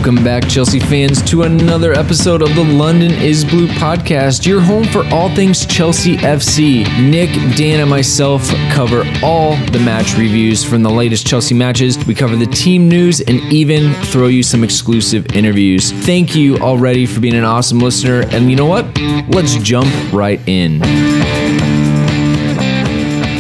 Welcome back, Chelsea fans, to another episode of the London is Blue podcast, your home for all things Chelsea FC. Nick, Dan, and myself cover all the match reviews from the latest Chelsea matches. We cover the team news and even throw you some exclusive interviews. Thank you already for being an awesome listener. And you know what? Let's jump right in.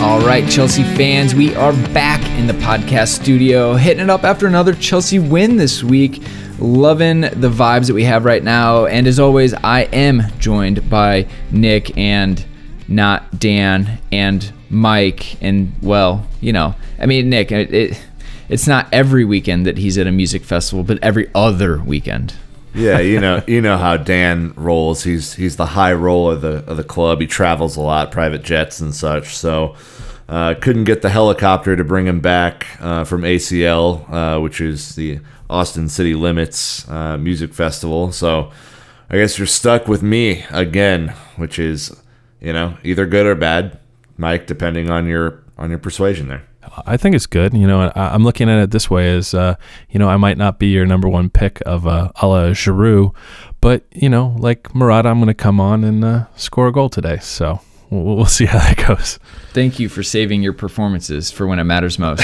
All right, Chelsea fans, we are back in the podcast studio, hitting it up after another Chelsea win this week. Loving the vibes that we have right now. And as always, I am joined by Nick and not Dan and Mike. And, well, you know, I mean, Nick, it's not every weekend that he's at a music festival, but every other weekend. Yeah, you know how Dan rolls. He's the high roller of the club. He travels a lot, private jets and such. So couldn't get the helicopter to bring him back from ACL, which is the Austin City Limits music festival. So I guess you're stuck with me again, which is, you know, either good or bad, Mike, depending on your persuasion there. I think it's good. You know, I'm looking at it this way as, you know, I might not be your number one pick of a la Giroud, but, you know, like Murata, I'm going to come on and score a goal today. So we'll see how that goes. Thank you for saving your performances for when it matters most.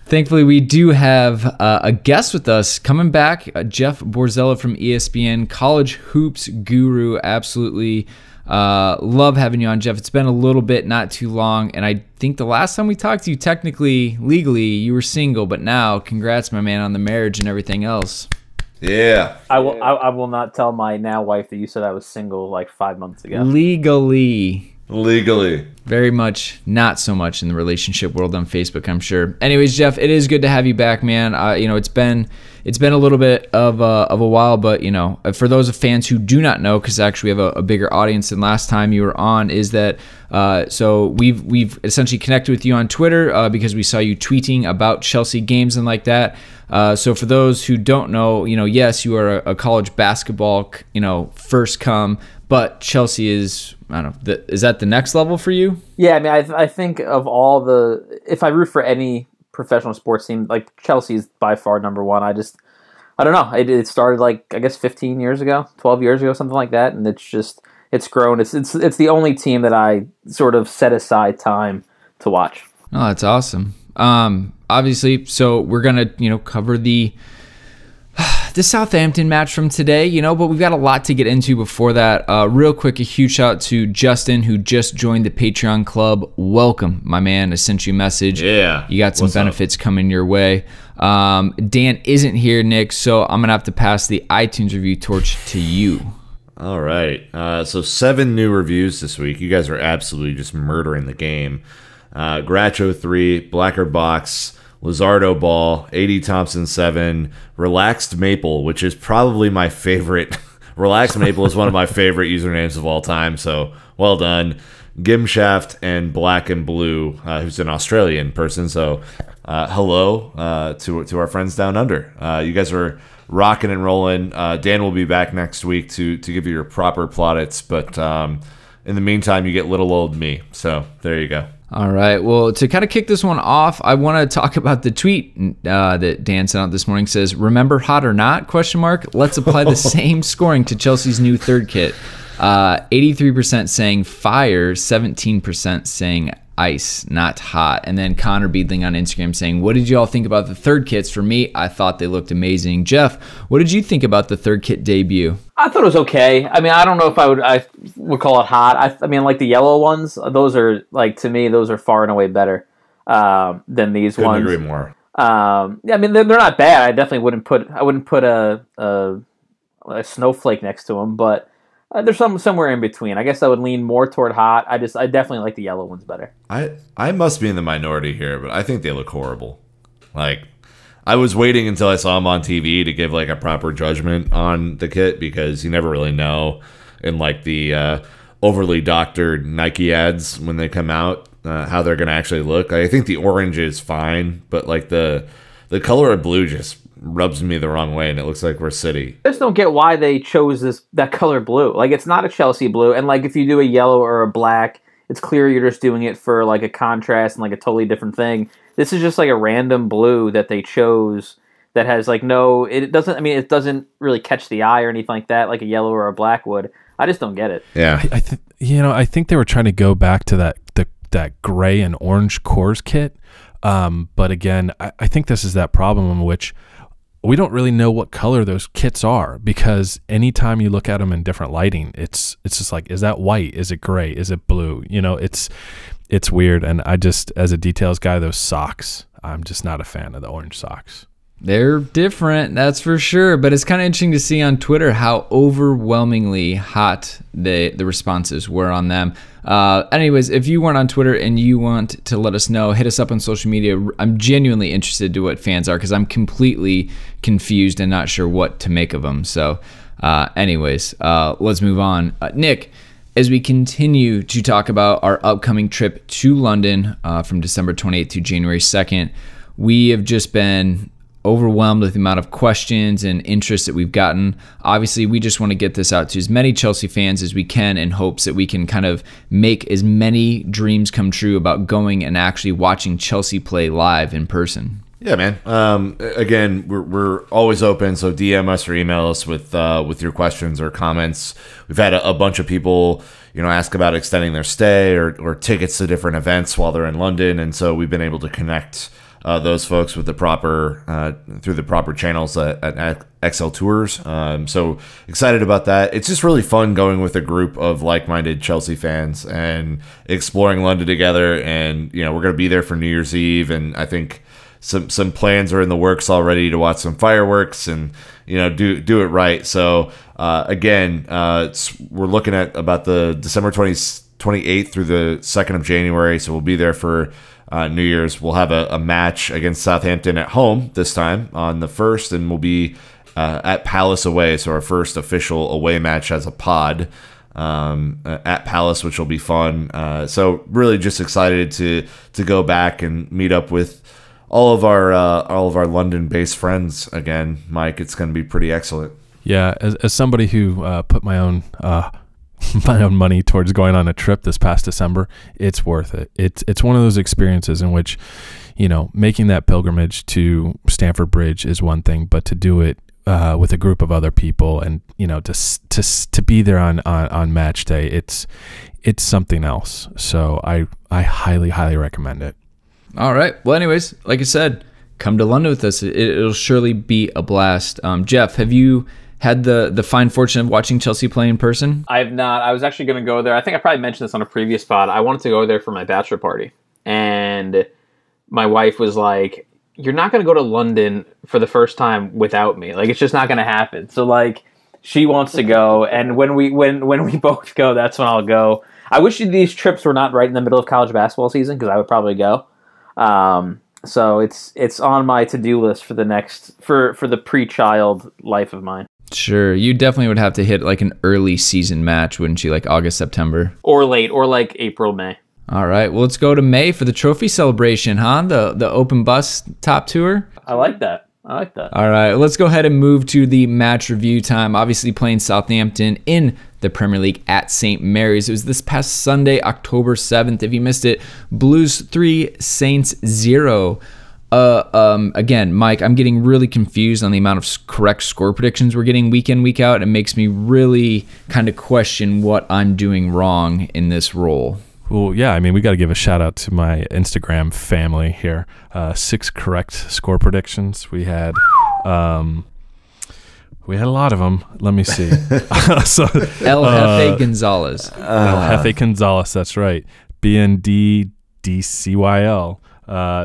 Thankfully, we do have a guest with us coming back, Jeff Borzella from ESPN, college hoops guru. Absolutely love having you on, Jeff. It's been a little bit, not too long, and I think the last time we talked to you, technically, legally, you were single, but now, congrats, my man, on the marriage and everything else. Yeah. I will not tell my now wife that you said I was single like 5 months ago. Legally. Very much, not so much in the relationship world on Facebook, I'm sure. Anyways, Jeff, it is good to have you back, man. You know, it's been a little bit of a while, but, you know, for those of fans who do not know, because actually we have a bigger audience than last time you were on, is that so we've essentially connected with you on Twitter because we saw you tweeting about Chelsea games and like that. So for those who don't know, you know, yes, you are a college basketball, you know, first come, but Chelsea is, I don't know, is that the next level for you? Yeah, I mean, I think of all if I root for any professional sports team, like Chelsea is by far number one. I don't know. It started like, I guess 15 years ago, 12 years ago, something like that. And it's grown. It's the only team that I sort of set aside time to watch. Oh, that's awesome. Obviously, so we're going to, you know, cover the Southampton match from today, you know, but we've got a lot to get into before that. Real quick, a huge shout out to Justin, who just joined the Patreon club. Welcome, my man. I sent you a message. Yeah. You got some benefits coming your way. Dan isn't here, Nick, so I'm going to have to pass the iTunes review torch to you. All right. So 7 new reviews this week. You guys are absolutely just murdering the game. Gratcho 3, Blacker Box, Lizardo Ball, 80 Thompson 7, Relaxed Maple, which is probably my favorite. Relaxed Maple is one of my favorite usernames of all time, so well done. Gimshaft and Black and Blue, who's an Australian person, so hello to our friends down under. You guys are rocking and rolling. Dan will be back next week to give you your proper plaudits, but in the meantime, you get little old me, so there you go. All right. Well, to kind of kick this one off, I want to talk about the tweet that Dan sent out this morning. Says, "Remember hot or not? Question mark. Let's apply the same scoring to Chelsea's new third kit. 83% saying fire, 17% saying ice, not hot." And then Connor Beedling on Instagram saying, "What did you all think about the third kits? For me, I thought they looked amazing." Jeff, what did you think about the third kit debut? I thought it was okay. I mean, I don't know if I would call it hot. I mean, like the yellow ones, those are, like, to me, those are far and away better than these ones. Couldn't agree more. Yeah, I mean, they're not bad. I definitely wouldn't put a snowflake next to them, but there's somewhere in between. I guess I would lean more toward hot. I definitely like the yellow ones better. I must be in the minority here, but I think they look horrible. Like, I was waiting until I saw them on TV to give like a proper judgment on the kit, because you never really know in like the overly doctored Nike ads when they come out how they're going to actually look. I think the orange is fine, but like the color of blue just rubs me the wrong way, and it looks like we're City. I just don't get why they chose that color blue. Like, it's not a Chelsea blue, and like if you do a yellow or a black, it's clear you're just doing it for like a contrast and like a totally different thing. This is just like a random blue that they chose that has like no, it doesn't really catch the eye or anything like that, like a yellow or a black would. I just don't get it. Yeah. I think they were trying to go back to that gray and orange Coors kit. But again, I think this is that problem in which we don't really know what color those kits are, because anytime you look at them in different lighting, it's just like, is that white? Is it gray? Is it blue? It's weird. And I just, as a details guy, those socks, I'm just not a fan of the orange socks. They're different, that's for sure. But it's kind of interesting to see on Twitter how overwhelmingly hot the responses were on them. Anyways, if you weren't on Twitter and you want to let us know, hit us up on social media. I'm genuinely interested to what fans are, because I'm completely confused and not sure what to make of them. So anyways, let's move on. Nick, as we continue to talk about our upcoming trip to London from December 28th to January 2nd, we have just been overwhelmed with the amount of questions and interest that we've gotten. Obviously, we just want to get this out to as many Chelsea fans as we can in hopes that we can kind of make as many dreams come true about going and actually watching Chelsea play live in person. Yeah, man. Again, we're always open, so DM us or email us with your questions or comments. We've had a bunch of people, ask about extending their stay or tickets to different events while they're in London, and so we've been able to connect those folks with the proper through the proper channels at XL Tours. So excited about that. It's just really fun going with a group of like-minded Chelsea fans and exploring London together. And we're going to be there for New Year's Eve, and I think some plans are in the works already to watch some fireworks and do it right. So again, we're looking at about the December 28th through the 2nd of January. So we'll be there for New Year's. We'll have a match against Southampton at home this time on the 1st, and we'll be at Palace away. So our first official away match as a pod at Palace, which will be fun. So really just excited to go back and meet up with all of our London-based friends again, Mike. It's going to be pretty excellent. Yeah, as somebody who put my own money towards going on a trip this past December, it's worth it. It's one of those experiences in which, making that pilgrimage to Stamford Bridge is one thing, but to do it with a group of other people and to be there on match day, it's something else. So I highly recommend it. All right. Well, anyways, like I said, come to London with us. It'll surely be a blast. Jeff, have you had the fine fortune of watching Chelsea play in person? I have not. I was actually going to go there. I think I probably mentioned this on a previous pod. I wanted to go there for my bachelor party. And my wife was like, you're not going to go to London for the first time without me. Like, it's just not going to happen. So, like, she wants to go. And when we both go, that's when I'll go. I wish these trips were not right in the middle of college basketball season, because I would probably go. So it's on my to-do list for the pre-child life of mine. Sure. You definitely would have to hit like an early season match, wouldn't you? Like August, September. Or late, or like April, May. All right. Well, let's go to May for the trophy celebration, huh? The open bus top tour. I like that. All right. Let's go ahead and move to the match review time. Obviously playing Southampton in the Premier League at St. Mary's. It was this past Sunday, October 7th. If you missed it, Blues 3, Saints 0. Again, Mike, I'm getting really confused on the amount of correct score predictions we're getting week in, week out. It makes me really kind of question what I'm doing wrong in this role. Well, yeah, I mean, we got to give a shout out to my Instagram family here. 6 correct score predictions. We had a lot of them. Let me see. So, El Jefe Gonzalez. El Jefe Gonzalez, that's right. BNDDCYL.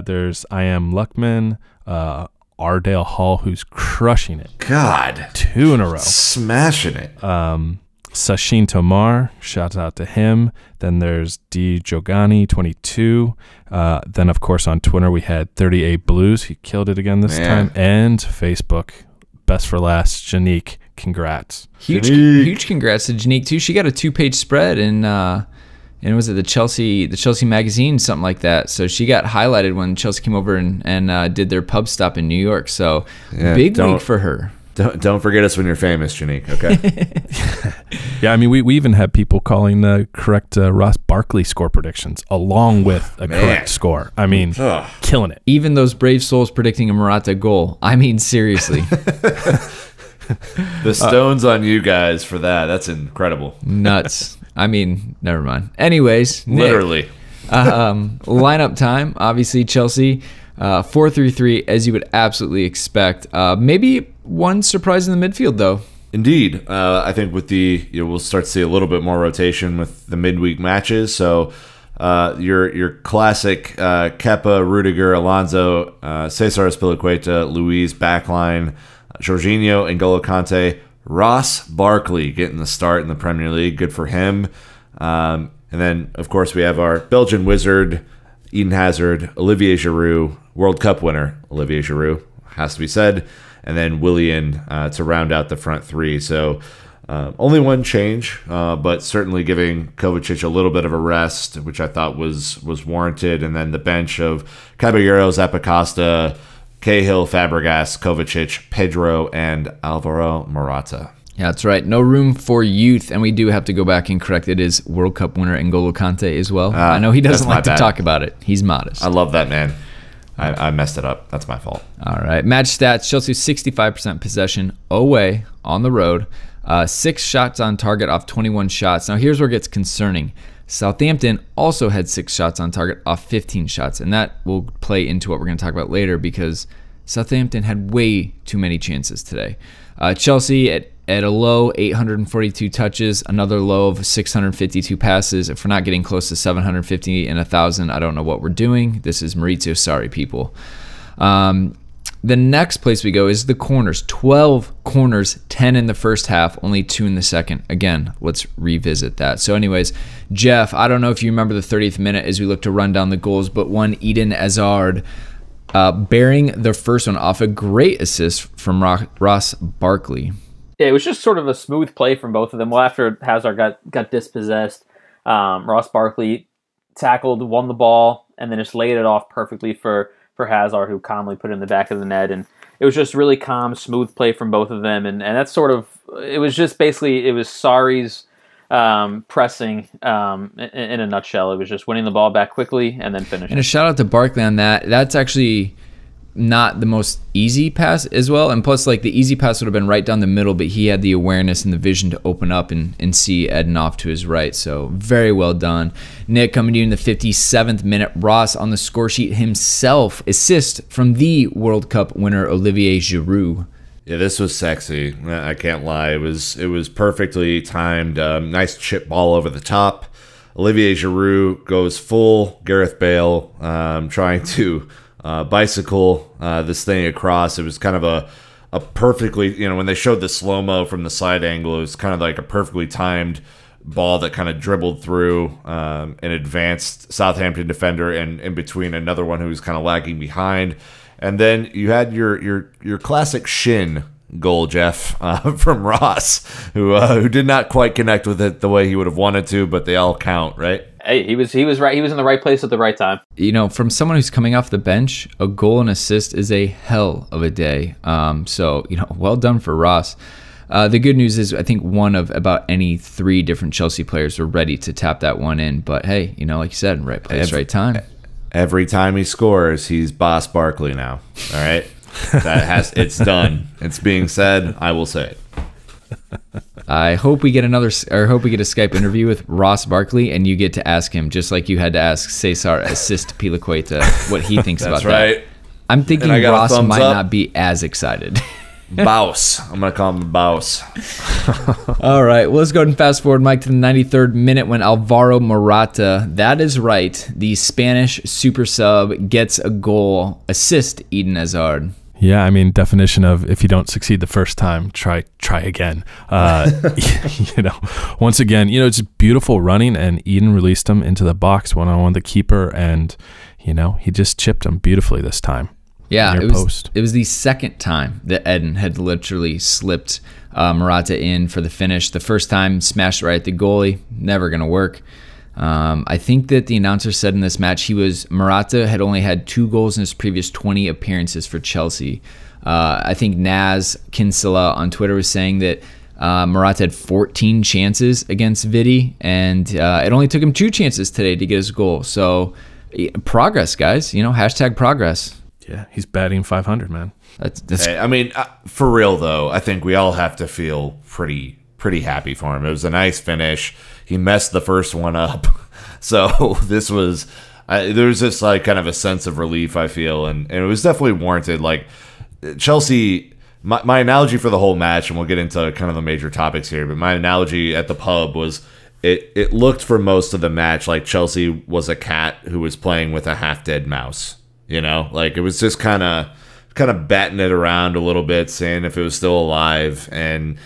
There's I Am Luckman, Ardale Hall, who's crushing it. God. 2 in a row. Smashing it. Sachin Tomar, shout out to him. Then there's D. Jogani, 22. Then, of course, on Twitter, we had 38 Blues. He killed it again this time. And Facebook, best for last, Janique. Congrats. Huge congrats to Janique, too. She got a 2-page spread in, and was it the Chelsea magazine, something like that. So she got highlighted when Chelsea came over and did their pub stop in New York. So big week for her. Don't forget us when you're famous, Janique, okay? Yeah, I mean, we even had people calling the correct Ross Barkley score predictions along with a correct score. I mean, killing it. Even those brave souls predicting a Morata goal. I mean, seriously. The stones on you guys for that. That's incredible. Nuts. I mean, never mind. Anyways, Nick, Literally. lineup time. Obviously, Chelsea 4-3-3, as you would absolutely expect. Maybe one surprise in the midfield, though. Indeed. I think with we'll start to see a little bit more rotation with the midweek matches. So your classic Kepa, Rudiger, Alonso, Cesar Azpilicueta, Luis backline, Jorginho, N'Golo Kante, Ross Barkley getting the start in the Premier League. Good for him. And then, of course, we have our Belgian wizard, Eden Hazard, Olivier Giroud, World Cup winner, Olivier Giroud, has to be said, and then Willian to round out the front three. So only one change, but certainly giving Kovacic a little bit of a rest, which I thought was warranted. And then the bench of Caballero, Zappacosta, Cahill, Fabregas, Kovacic, Pedro, and Alvaro Morata. Yeah, that's right. No room for youth, and we do have to go back and correct. It is World Cup winner N'Golo Kante as well. I know he doesn't like to talk about it. He's modest. I love that, man. I messed it up. That's my fault. All right. Match stats. Chelsea 65% possession away on the road. 6 shots on target off 21 shots. Now, here's where it gets concerning. Southampton also had 6 shots on target off 15 shots, and that will play into what we're going to talk about later because Southampton had way too many chances today. Chelsea at a low 842 touches, another low of 652 passes. If we're not getting close to 750 and 1,000, I don't know what we're doing. This is Maurizio Sarri, people. The next place we go is the corners. 12 corners, 10 in the first half, only 2 in the second. Again, let's revisit that. So anyways, Jeff, I don't know if you remember the 30th minute as we look to run down the goals, but one Eden Hazard bearing the first one off a great assist from Ross Barkley. Yeah, it was just sort of a smooth play from both of them. Well, after Hazard got dispossessed, Ross Barkley tackled, won the ball, and then just laid it off perfectly for Hazard, who calmly put it in the back of the net. And it was just really calm, smooth play from both of them. And that's sort of, it was just basically, it was Sarri's pressing in a nutshell. It was just winning the ball back quickly and then finishing. And a shout out to Barkley on that. That's actually not the most easy pass as well. And plus, like, the easy pass would have been right down the middle, but he had the awareness and the vision to open up and see Eden off to his right. So very well done. Nick, coming to you in the 57th minute, Ross on the score sheet himself, assist from the World Cup winner, Olivier Giroud. Yeah, this was sexy. I can't lie. It was perfectly timed. Nice chip ball over the top. Olivier Giroud goes full Gareth Bale, trying to bicycle this thing across. It was kind of a perfectly, when they showed the slow-mo from the side angle, it was kind of like a perfectly timed ball that kind of dribbled through an advanced Southampton defender and in between another one who was kind of lagging behind. And then you had your classic shin goal, Jeff, from Ross, who did not quite connect with it the way he would have wanted to, but they all count, right? Hey, he was right. He was in the right place at the right time. From someone who's coming off the bench, a goal and assist is a hell of a day. So well done for Ross. The good news is I think one of about any 3 different Chelsea players were ready to tap that one in. But hey, like you said, right place, right time. Every time he scores, he's Boss Barkley now. All right, it's done. It's being said. I will say it. I hope we get a Skype interview with Ross Barkley, and you get to ask him, just like you had to ask Cesar Assist Piliqueta, what he thinks about right. that. I'm thinking Ross might not be as excited. Baus. I'm going to call him Baus. All right, well, let's go ahead and fast forward, Mike, to the 93rd minute when Alvaro Morata, that is right, the Spanish super sub, gets a goal, assist Eden Hazard. Yeah, I mean, definition of if you don't succeed the first time, try again. Once again, it's beautiful running, and Eden released him into the box one-on-one the keeper, and he just chipped him beautifully this time. Yeah, it was the second time that Eden had literally slipped Morata in for the finish. The first time, smashed right at the goalie, never going to work. I think that the announcer said in this match Morata had only had 2 goals in his previous 20 appearances for Chelsea. I think Naz Kinsella on Twitter was saying that Morata had 14 chances against Vidi, and it only took him 2 chances today to get his goal. So progress, guys. Hashtag progress. Yeah, he's batting 500, man. That's hey, I mean, for real though, I think we all have to feel pretty happy for him. It was a nice finish. He messed the first one up, so this was there was this like kind of a sense of relief, I feel, and it was definitely warranted. Like Chelsea, my analogy for the whole match, and we'll get into kind of the major topics here, but my analogy at the pub was it looked for most of the match like Chelsea was a cat who was playing with a half dead mouse. Like it was just kind of batting it around a little bit, seeing if it was still alive. And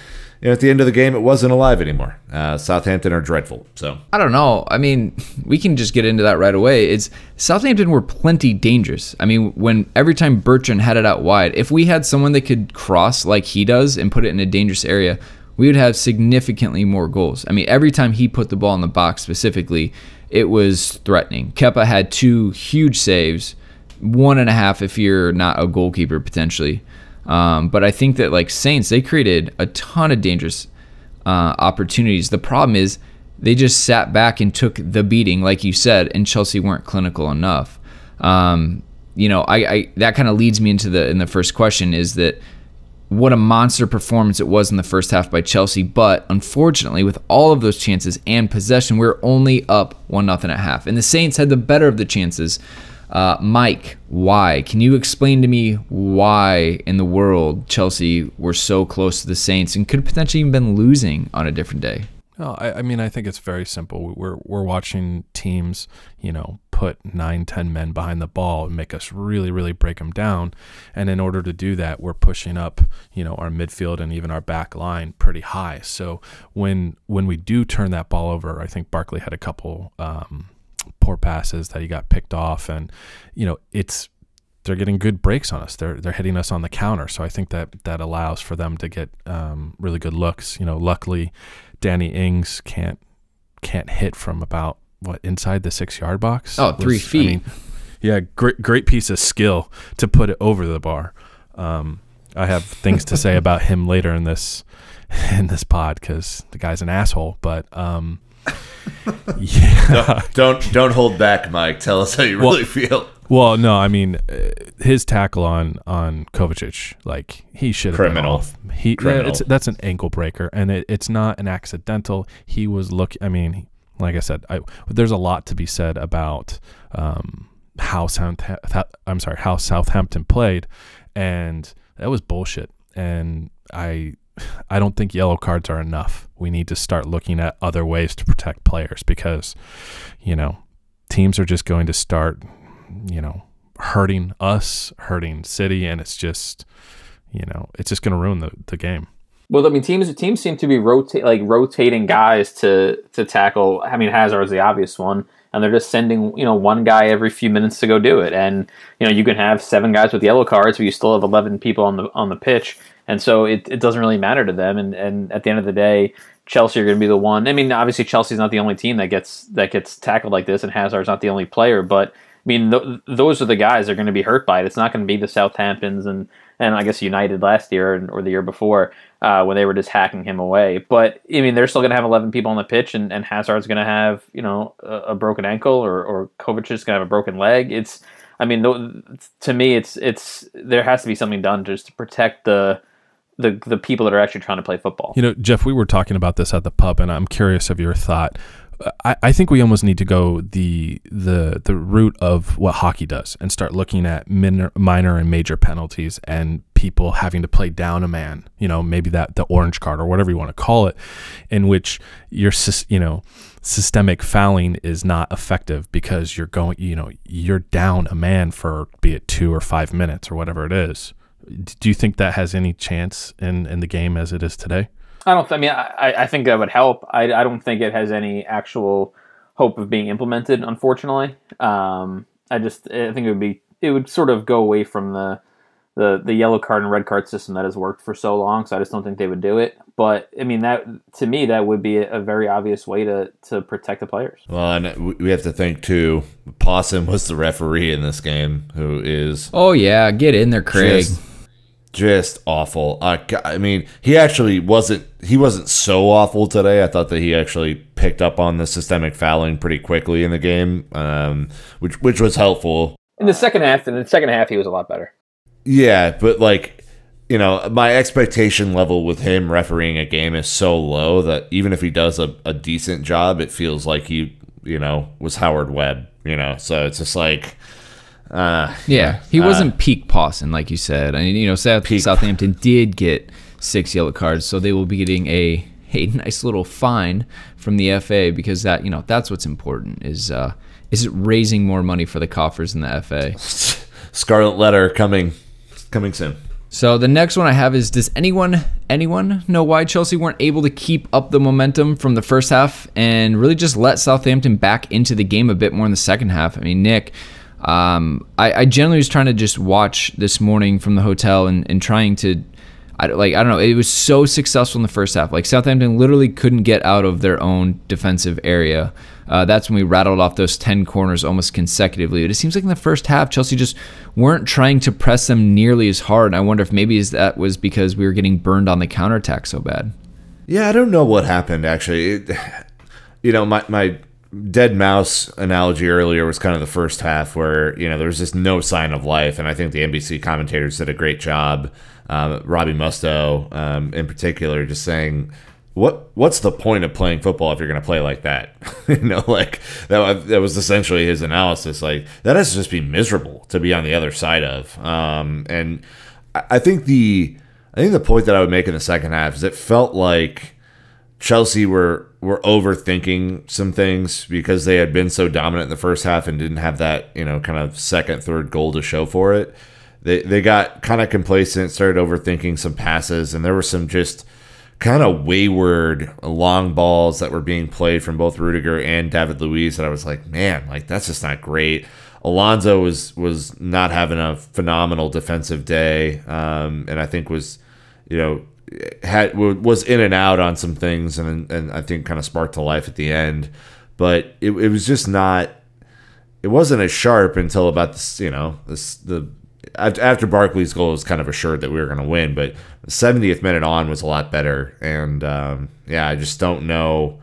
at the end of the game, it wasn't alive anymore. Southampton are dreadful. So I don't know. I mean, we can just get into that right away. Southampton were plenty dangerous. I mean, every time Bertrand had it out wide, if we had someone that could cross like he does and put it in a dangerous area, we would have significantly more goals. I mean, every time he put the ball in the box specifically, it was threatening. Kepa had 2 huge saves. 1.5 if you're not a goalkeeper potentially. But I think that like Saints, they created a ton of dangerous opportunities. The problem is they just sat back and took the beating, like you said, and Chelsea weren't clinical enough. I that kind of leads me into the first question is that what a monster performance it was in the first half by Chelsea. But unfortunately, with all of those chances and possession, we're only up 1-0 at half. And the Saints had the better of the chances. Mike, why? Can you explain to me why in the world Chelsea were so close to the Saints and could potentially even been losing on a different day? No, I mean, I think it's very simple. We're watching teams, put 9-10 men behind the ball and make us really, really break them down. And in order to do that, we're pushing up, our midfield and even our back line pretty high. So when we do turn that ball over, I think Barkley had a couple poor passes that he got picked off, and they're getting good breaks on us. They're hitting us on the counter, so I think that allows for them to get really good looks. Luckily, Danny Ings can't hit from about inside the 6-yard box. 3 feet. I mean, yeah, great piece of skill to put it over the bar. I have things to say about him later in this pod because the guy's an asshole, but. Yeah. Don't hold back, Mike. Tell us how you really feel. Well, no, I mean his tackle on Kovacic, like he should have criminal. Been off. Criminal. That's an ankle breaker, and it's not an accidental. He was looking. I mean, like I said, there's a lot to be said about how Southampton played, and that was bullshit. And I don't think yellow cards are enough. We need to start looking at other ways to protect players because, teams are just going to start, hurting us, hurting City, and it's just, it's just going to ruin the game. Well, I mean, teams seem to be rotating guys to tackle. I mean, Hazard's the obvious one, and they're just sending one guy every few minutes to go do it. And you can have 7 guys with yellow cards, but you still have 11 people on the pitch. And so it doesn't really matter to them. And at the end of the day, Chelsea are going to be the one. I mean, obviously Chelsea's not the only team that gets tackled like this, and Hazard's not the only player. But I mean, those are the guys that are going to be hurt by it. It's not going to be the Southamptons and I guess United last year or the year before when they were just hacking him away. But I mean, they're still going to have 11 people on the pitch, and Hazard's going to have a broken ankle or Kovacic's going to have a broken leg. To me, it's there has to be something done just to protect the people that are actually trying to play football. Jeff, we were talking about this at the pub, and I'm curious of your thought. I think we almost need to go the route of what hockey does and start looking at minor and major penalties and people having to play down a man, maybe the orange card or whatever you want to call it, in which your systemic fouling is not effective because you're down a man for be it 2 or 5 minutes or whatever it is. Do you think that has any chance in the game as it is today? I think that would help. I don't think it has any actual hope of being implemented, unfortunately. I think it would sort of go away from the yellow card and red card system that has worked for so long. So I just don't think they would do it. But I mean, that to me, that would be a very obvious way to protect the players. Well, and we have to think too. Pawson was the referee in this game, who is yeah, get in there, Craig. Just awful. I mean, he actually wasn't. He wasn't so awful today. I thought that he actually picked up on the systemic fouling pretty quickly in the game, which was helpful. In the second half, he was a lot better. Yeah, but like, you know, my expectation level with him refereeing a game is so low that even if he does a decent job, it feels like he, you know, was Howard Webb. You know, so it's just like. He wasn't peak Pawson, like you said. I mean, you know, Southampton did get 6 yellow cards, so they will be getting a nice little fine from the FA because that, you know, that's what's important is it raising more money for the coffers in the FA. Scarlet letter coming soon. So the next one I have is, does anyone know why Chelsea weren't able to keep up the momentum from the first half and really just let Southampton back into the game a bit more in the second half? I mean, Nick, I generally was trying to just watch this morning from the hotel and trying to, I don't know, it was so successful in the first half. Like Southampton literally couldn't get out of their own defensive area. That's when we rattled off those 10 corners almost consecutively. But it seems like in the first half, Chelsea just weren't trying to press them nearly as hard. I wonder if maybe that was because we were getting burned on the counterattack so bad. Yeah, I don't know what happened, actually. You know, my dead mouse analogy earlier was kind of the first half where, you know, there was just no sign of life. And I think the NBC commentators did a great job. Robbie Mustoe, in particular, just saying, what's the point of playing football if you're going to play like that? You know, like that was essentially his analysis. Like that has to just be miserable to be on the other side of. And I think the point that I would make in the second half is it felt like Chelsea were overthinking some things because they had been so dominant in the first half and didn't have that, you know, kind of second, third goal to show for it. They got kind of complacent, started overthinking some passes, and there were some just kind of wayward long balls that were being played from both Rudiger and David Luiz that I was like, man, like that's just not great. Alonso was not having a phenomenal defensive day, and I think was, you know, was in and out on some things, and I think kind of sparked to life at the end. But it was just not. It wasn't as sharp until about this, you know, after Barkley's goal, it was kind of assured that we were going to win. But the 70th minute on was a lot better, and I just don't know.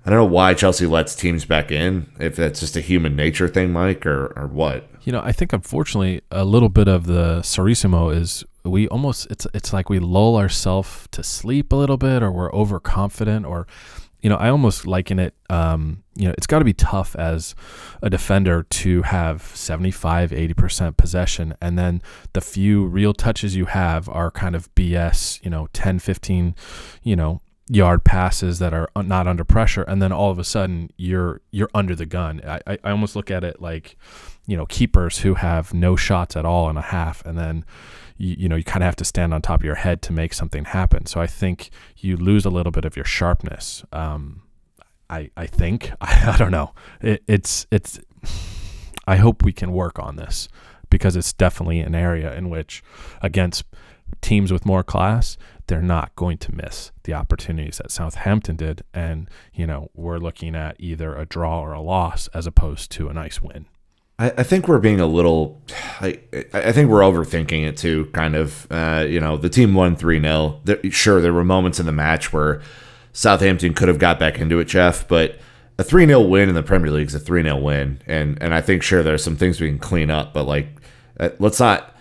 I don't know why Chelsea lets teams back in. If that's just a human nature thing, Mike, or what. You know, I think unfortunately a little bit of the Sarissimo is we almost it's like we lull ourselves to sleep a little bit, or we're overconfident, or, you know, I almost liken it, you know, it's got to be tough as a defender to have 75, 80% possession, and then the few real touches you have are kind of BS, you know, 10, 15, you know, yard passes that are not under pressure, and then all of a sudden you're under the gun. I almost look at it like, you know, keepers who have no shots at all in a half, and then you know, you kind of have to stand on top of your head to make something happen. So I think you lose a little bit of your sharpness. I think I don't know. It's I hope we can work on this, because it's definitely an area in which against teams with more class, they're not going to miss the opportunities that Southampton did. And, you know, we're looking at either a draw or a loss as opposed to a nice win. I think we're being a little. I think we're overthinking it too. Kind of. You know, the team won 3-0. Sure, there were moments in the match where Southampton could have got back into it, Jeff. But a 3-0 win in the Premier League is a 3-0 win, and I think sure there's some things we can clean up. But like, let's not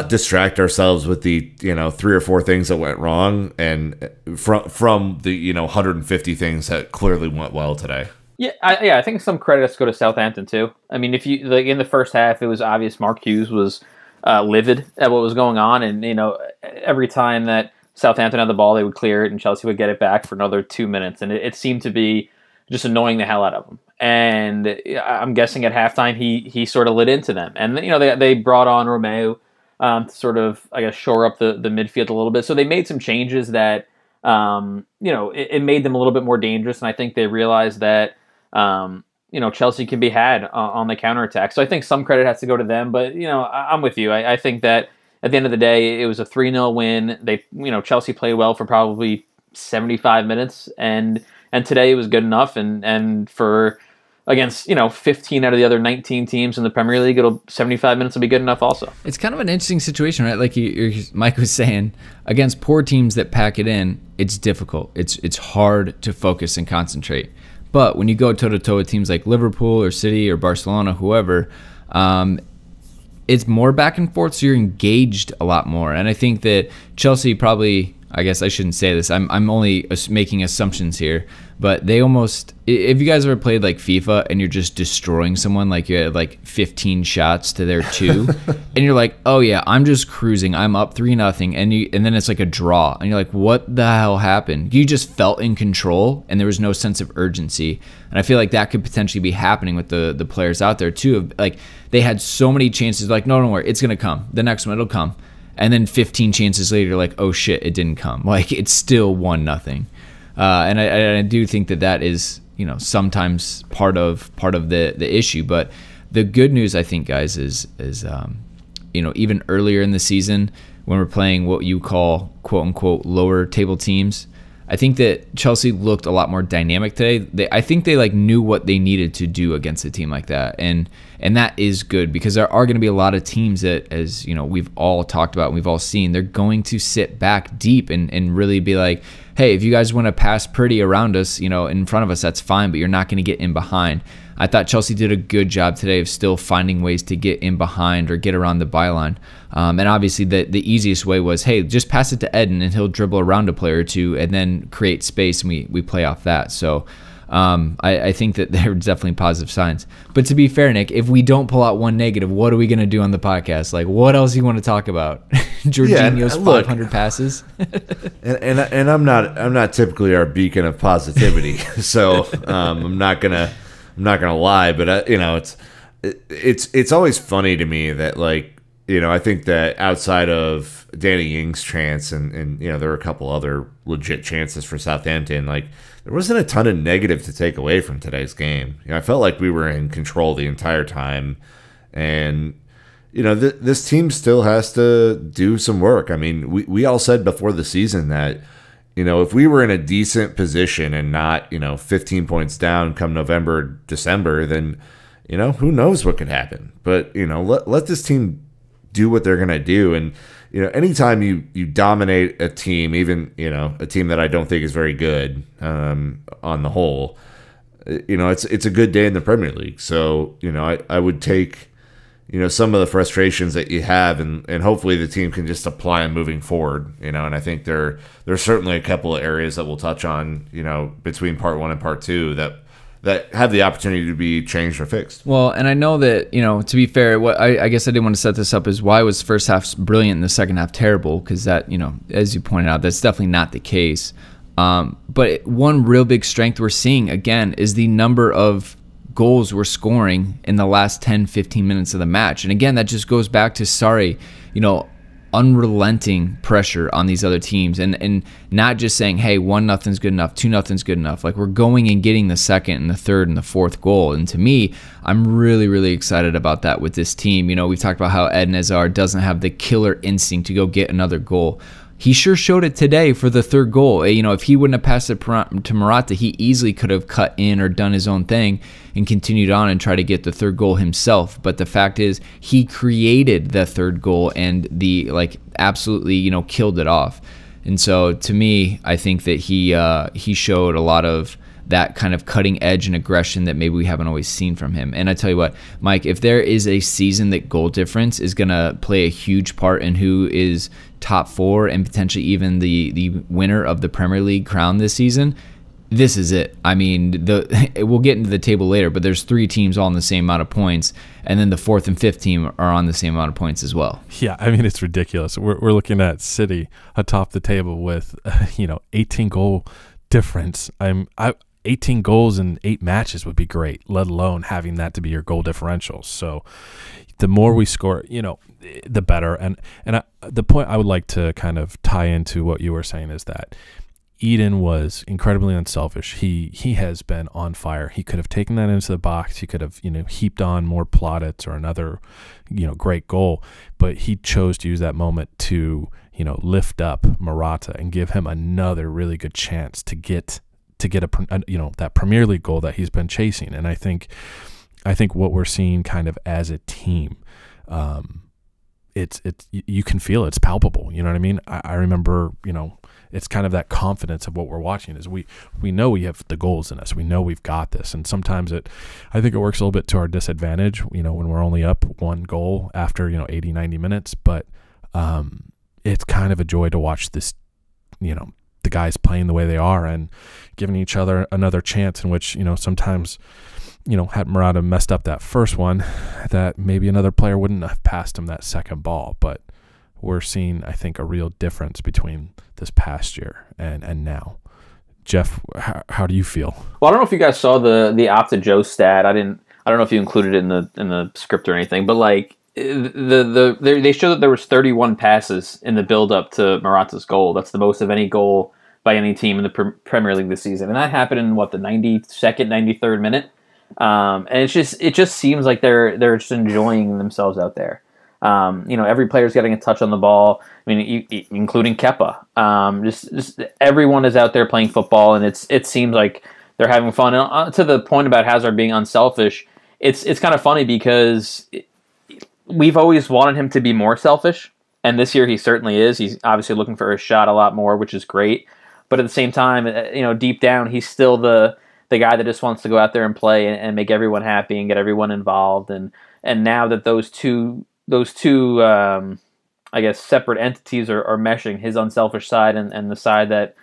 distract ourselves with the, you know, 3 or 4 things that went wrong, and from the, you know, 150 things that clearly went well today. Yeah, I think some credit has to go to Southampton too. I mean, if you like in the first half, it was obvious Mark Hughes was livid at what was going on, and you know, every time that Southampton had the ball, they would clear it, and Chelsea would get it back for another 2 minutes, and it seemed to be just annoying the hell out of him. And I'm guessing at halftime he sort of lit into them, and you know, they brought on Romeo to sort of, I guess, shore up the midfield a little bit. So they made some changes that you know, it made them a little bit more dangerous, and I think they realized that. You know, Chelsea can be had on the counterattack. So I think some credit has to go to them, but, you know, I'm with you. I think that at the end of the day, it was a 3-0 win. They, Chelsea played well for probably 75 minutes, and today it was good enough. And for against 15 out of the other 19 teams in the Premier League, 75 minutes will be good enough also. It's kind of an interesting situation, right? Like Mike was saying, against poor teams that pack it in, it's difficult. It's hard to focus and concentrate. But when you go toe-to-toe with teams like Liverpool or City or Barcelona, whoever, it's more back and forth, so you're engaged a lot more. And I think that Chelsea probably, I guess I shouldn't say this, I'm only making assumptions here, but they almost, if you guys ever played like FIFA and you're just destroying someone, like you had like 15 shots to their 2, and you're like, oh yeah, I'm just cruising, I'm up 3-0, and then it's like a draw, and you're like, what the hell happened? You just felt in control, and there was no sense of urgency. And I feel like that could potentially be happening with the players out there too. Like, they had so many chances, like, no, don't worry, it's gonna come. The next one, it'll come. And then 15 chances later, like, oh shit, it didn't come. Like, it's still 1-0. And I do think that is, sometimes part of the issue. But the good news, I think, guys, is even earlier in the season when we're playing what you call quote unquote lower table teams, I think that Chelsea looked a lot more dynamic today. I think they like knew what they needed to do against a team like that, and that is good, because there are going to be a lot of teams that, as we've all talked about and we've all seen, they're going to sit back deep and really be like, hey, if you guys want to pass pretty around us, in front of us, that's fine, but you're not going to get in behind. I thought Chelsea did a good job today of still finding ways to get in behind or get around the byline. And obviously the easiest way was, hey, just pass it to Eden and he'll dribble around a player or two and then create space, and we play off that. So I think that there are definitely positive signs. But to be fair, Nick, if we don't pull out one negative, what are we going to do on the podcast? Like, what else do you want to talk about? Jorginho's 500 passes. and I'm not typically our beacon of positivity, so I'm not gonna lie, but it's always funny to me that, like, I think that outside of Danny Ings' chance and there were a couple other legit chances for Southampton, like, there wasn't a ton of negative to take away from today's game. I felt like we were in control the entire time, and this team still has to do some work. I mean, we all said before the season that if we were in a decent position and not 15 points down come November, December, then who knows what could happen. But let this team do what they're gonna do. And anytime you dominate a team, even a team that I don't think is very good on the whole, it's a good day in the Premier League. So I would take some of the frustrations that you have, and hopefully the team can just apply them moving forward. And I think there's certainly a couple of areas that we'll touch on between part 1 and part 2 that have the opportunity to be changed or fixed. Well, and I know that, to be fair, what I guess I didn't want to set this up is why was first half brilliant and the second half terrible, because that, as you pointed out, that's definitely not the case. But one real big strength we're seeing, again, is the number of goals we're scoring in the last 10-15 minutes of the match. And again, that just goes back to unrelenting pressure on these other teams, and not just saying, hey, 1-0's good enough, 2-0's good enough. Like, we're going and getting the second and the third and the fourth goal. And to me, I'm really, really excited about that with this team. We've talked about how Eden Hazard doesn't have the killer instinct to go get another goal. He sure showed it today for the third goal. If he wouldn't have passed it to Morata, he easily could have cut in or done his own thing and continued on and tried to get the third goal himself. But the fact is, he created the third goal and absolutely, killed it off. And so to me, I think that he showed a lot of that kind of cutting edge and aggression that maybe we haven't always seen from him. And I tell you what, Mike, if there is a season that goal difference is going to play a huge part in who is top 4 and potentially even the winner of the Premier League crown this season, this is it. I mean, we'll get into the table later, but there's 3 teams all in the same amount of points, and then the 4th and 5th team are on the same amount of points as well. Yeah, I mean, it's ridiculous. We're looking at City atop the table with 18 goal difference. 18 goals in 8 matches would be great, let alone having that to be your goal differential. So the more we score, the better. And the point I would like to kind of tie into what you were saying is that Eden was incredibly unselfish. He has been on fire. He could have taken that into the box. He could have, heaped on more plaudits or another, great goal. But he chose to use that moment to, lift up Morata and give him another really good chance to get that Premier League goal that he's been chasing. And I think what we're seeing kind of as a team, it's you can feel it. It's palpable. You know what I mean? I remember, it's kind of that confidence of what we're watching is we know we have the goals in us. We know we've got this. And sometimes I think it works a little bit to our disadvantage, when we're only up one goal after, 80, 90 minutes. But it's kind of a joy to watch this, the guys playing the way they are and giving each other another chance in which, sometimes, had Morata messed up that first one, that maybe another player wouldn't have passed him that second ball. But we're seeing, I think, a real difference between this past year and now. Jeff, how do you feel? Well, I don't know if you guys saw the Opta Joe stat. I don't know if you included it in the script or anything, but like they showed that there was 31 passes in the build up to Morata's goal. That's the most of any goal by any team in the Premier League this season, and that happened in the 92nd, 93rd minute. And it just seems like they're just enjoying themselves out there. Every player's getting a touch on the ball. I mean, including Kepa. Just everyone is out there playing football, and it seems like they're having fun. And to the point about Hazard being unselfish, it's kind of funny because we've always wanted him to be more selfish, and this year he certainly is. He's obviously looking for his shot a lot more, which is great. But at the same time, deep down, he's still the guy that just wants to go out there and play and make everyone happy and get everyone involved. And now that those two I guess separate entities are meshing, his unselfish side and the side that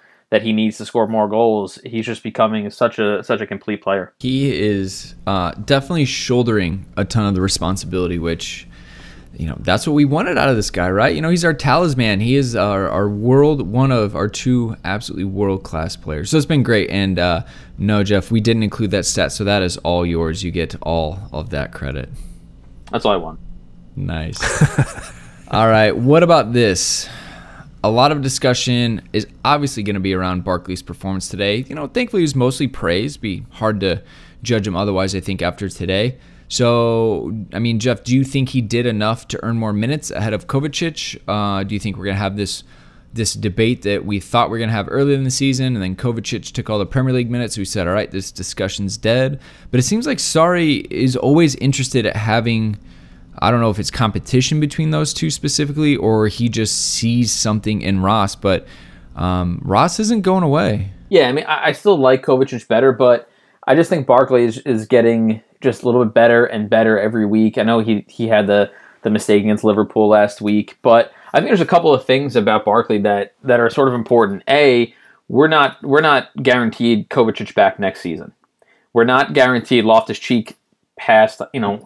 he needs to score more goals, he's just becoming such a complete player. He is definitely shouldering a ton of the responsibility, which that's what we wanted out of this guy, right? He's our talisman. He is one of our two absolutely world-class players. So it's been great. And no, Jeff, we didn't include that stat, so that is all yours. You get all of that credit. That's all I want. Nice. All right, what about this? A lot of discussion is obviously going to be around Barkley's performance today. Thankfully, he was mostly praised. Be hard to judge him otherwise, I think, after today. So, I mean, Jeff, do you think he did enough to earn more minutes ahead of Kovacic? Do you think we're going to have this debate that we thought we were going to have earlier in the season, and then Kovacic took all the Premier League minutes, so we said, all right, this discussion's dead? But it seems like Sarri is always interested at having, I don't know if it's competition between those two specifically, or he just sees something in Ross, but Ross isn't going away. Yeah, I mean, I still like Kovacic better, but I just think Barkley is getting just a little bit better and better every week. I know he had the mistake against Liverpool last week, but I think there's a couple of things about Barkley that are sort of important. A, we're not guaranteed Kovacic back next season. We're not guaranteed Loftus-Cheek past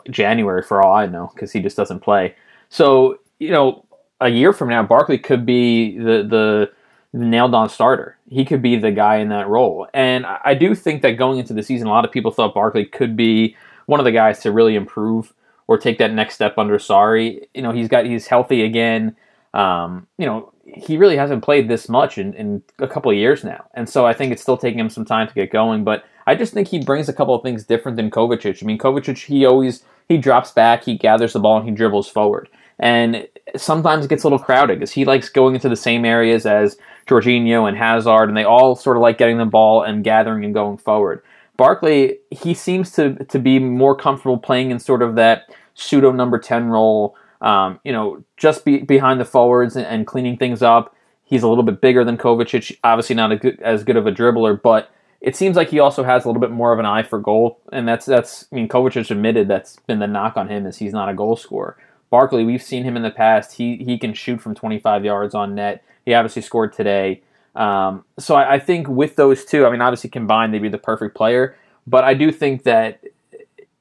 January for all I know, because he just doesn't play. So a year from now, Barkley could be the nailed-on starter. He could be the guy in that role. And I do think that going into the season, a lot of people thought Barkley could be one of the guys to really improve or take that next step under Sarri. He's healthy again. He really hasn't played this much in a couple of years now. And so I think it's still taking him some time to get going. But I just think he brings a couple of things different than Kovacic. I mean, Kovacic, he drops back, he gathers the ball, and he dribbles forward. And sometimes it gets a little crowded because he likes going into the same areas as Jorginho and Hazard, and they all sort of like getting the ball and gathering and going forward. Barkley, he seems to be more comfortable playing in sort of that pseudo number 10 role, just behind the forwards and cleaning things up. He's a little bit bigger than Kovacic, obviously not as good of a dribbler, but it seems like he also has a little bit more of an eye for goal, and Kovacic admitted that's been the knock on him, is he's not a goal scorer. Barkley, we've seen him in the past. He can shoot from 25 yards on net. He obviously scored today. So I think with those two, I mean, obviously combined, they'd be the perfect player. But I do think that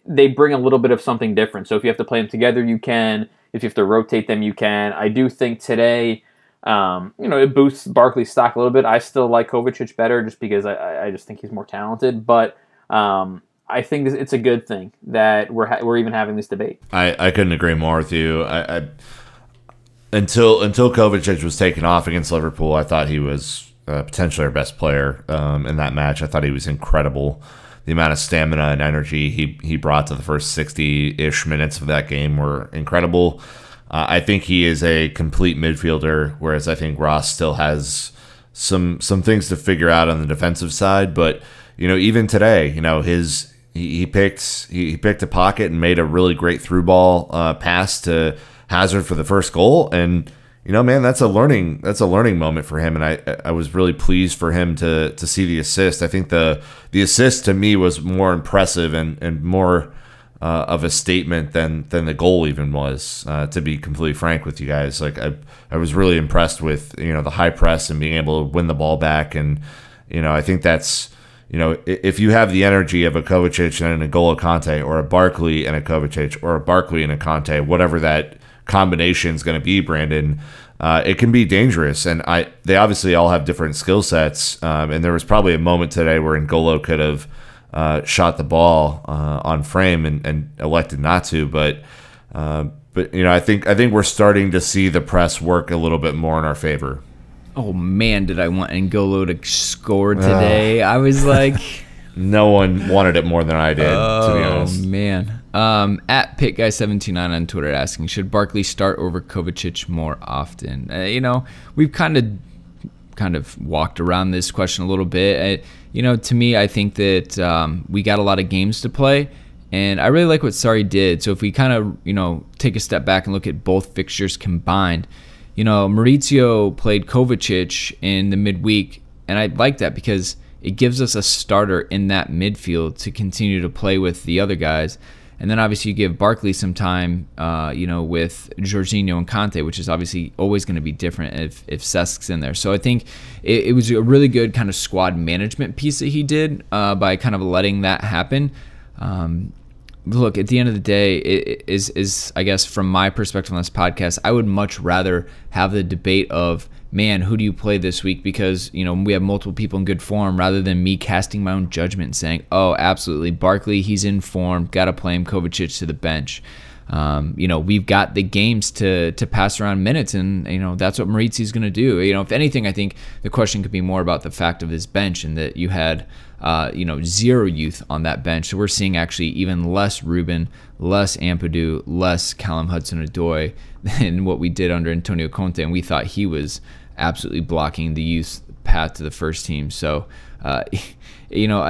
they bring a little bit of something different. So if you have to play them together, you can. If you have to rotate them, you can. I do think today, it boosts Barkley's stock a little bit. I still like Kovacic better just because I just think he's more talented. But I think it's a good thing that we're even having this debate. I couldn't agree more with you. Until Kovacic was taken off against Liverpool, I thought he was potentially our best player in that match. I thought he was incredible. The amount of stamina and energy he brought to the first 60-ish minutes of that game were incredible. I think he is a complete midfielder, whereas I think Ross still has some things to figure out on the defensive side. But even today, he picked a pocket and made a really great through ball pass to Hazard for the first goal, and man, that's a learning moment for him, and I was really pleased for him to see the assist. I think the assist to me was more impressive and more of a statement than the goal even was. To be completely frank with you guys, like I was really impressed with the high press and being able to win the ball back, and I think that's if you have the energy of a Kovacic and a N'Golo Kante, or a Barkley and a Kovacic, or a Barkley and a Kante, whatever that combination is going to be, Brandon, it can be dangerous. And they obviously all have different skill sets, and there was probably a moment today where N'Golo could have shot the ball on frame and elected not to, but I think we're starting to see the press work a little bit more in our favor. Oh man, did I want N'Golo to score today? I was like, no one wanted it more than I did, to be honest. Oh man. At PitGuy729 on Twitter asking, should Barkley start over Kovacic more often? We've kind of walked around this question a little bit. To me, I think that we got a lot of games to play, and I really like what Sarri did. So if we kind of take a step back and look at both fixtures combined, Maurizio played Kovacic in the midweek, and I like that because it gives us a starter in that midfield to continue to play with the other guys. And then obviously you give Barkley some time, with Jorginho and Kante, which is obviously always going to be different if Cesk's in there. So I think it was a really good kind of squad management piece that he did by kind of letting that happen. Look, at the end of the day, it is I guess from my perspective on this podcast, I would much rather have the debate of, man, who do you play this week? Because, we have multiple people in good form, rather than me casting my own judgment and saying, oh, absolutely, Barkley, he's in form, got to play him, Kovacic to the bench. We've got the games to pass around minutes, and, that's what Maurizio's going to do. If anything, I think the question could be more about the fact of his bench, and that you had, zero youth on that bench. So we're seeing actually even less Ruben, less Ampadu, less Callum Hudson-Odoi than what we did under Antonio Conte, and we thought he was absolutely blocking the youth path to the first team. So, Nick